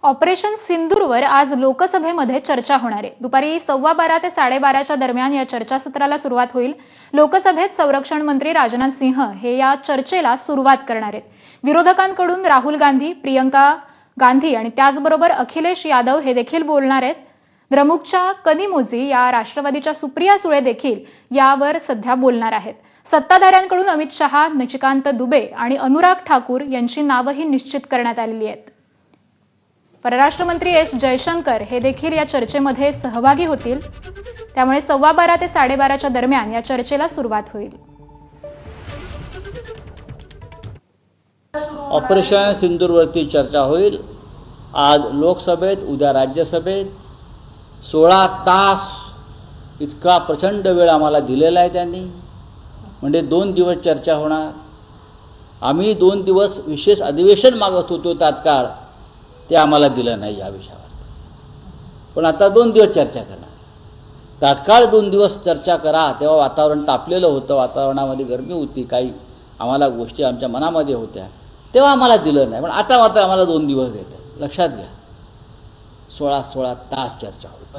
Operation सिंदूरवर आज लोकसभेमध्ये चर्चा होणार आहे। दुपारी 12:15 ते 12:30च्या दरम्यान या चर्चासत्राला सुरुवात होईल। लोकसभेत संरक्षण मंत्री राजनाथ सिंह हे या चर्चेला सुरुवात करणार आहेत। विरोधकांकडून राहुल गांधी, प्रियंका गांधी आणि त्याचबरोबर अखिलेश यादव हे देखील बोलणार आहेत। द्रमुकच्या कनिमोझी या राष्ट्रवादीच्या सुप्रिया सुळे देखील यावर सध्या बोलणार आहेत। सत्ताधाऱ्यांकडून अमित शहा, निशिकांत दुबे आणि अनुराग ठाकूर यांची नावही निश्चित करण्यात आलेली आहेत। परराष्ट्र मंत्री एस जयशंकर हे देखील या चर्चेमध्ये सहभागी होतील। त्यामुळे 12:15 ते 12:30च्या दरम्यान या चर्चेला सुरुवात होईल। ऑपरेशन सिंदूरवरती चर्चा होईल। आज लोकसभेत, उद्या राज्यसभेत 16 तास इतका प्रचंड वेळ आम्हाला दिलेला आहे त्यांनी। म्हणजे 2 दिवस चर्चा होणार। आम्ही 2 दिवस विशेष अधिवेशन मागत होतो तात्काळ, ते आम्हाला दिलं नाही या विषयावर। पण आता 2 दिवस चर्चा करणार। तात्काळ 2 दिवस चर्चा करा, तेव्हा वातावरण तापलेलं होतं, वातावरणामध्ये गरमी होती, काही आम्हाला गोष्टी आमच्या मनामध्ये होत्या, तेव्हा आम्हाला दिलं नाही। पण आता मात्र आम्हाला 2 दिवस देतात। लक्षात घ्या, 16 तास चर्चा होईल।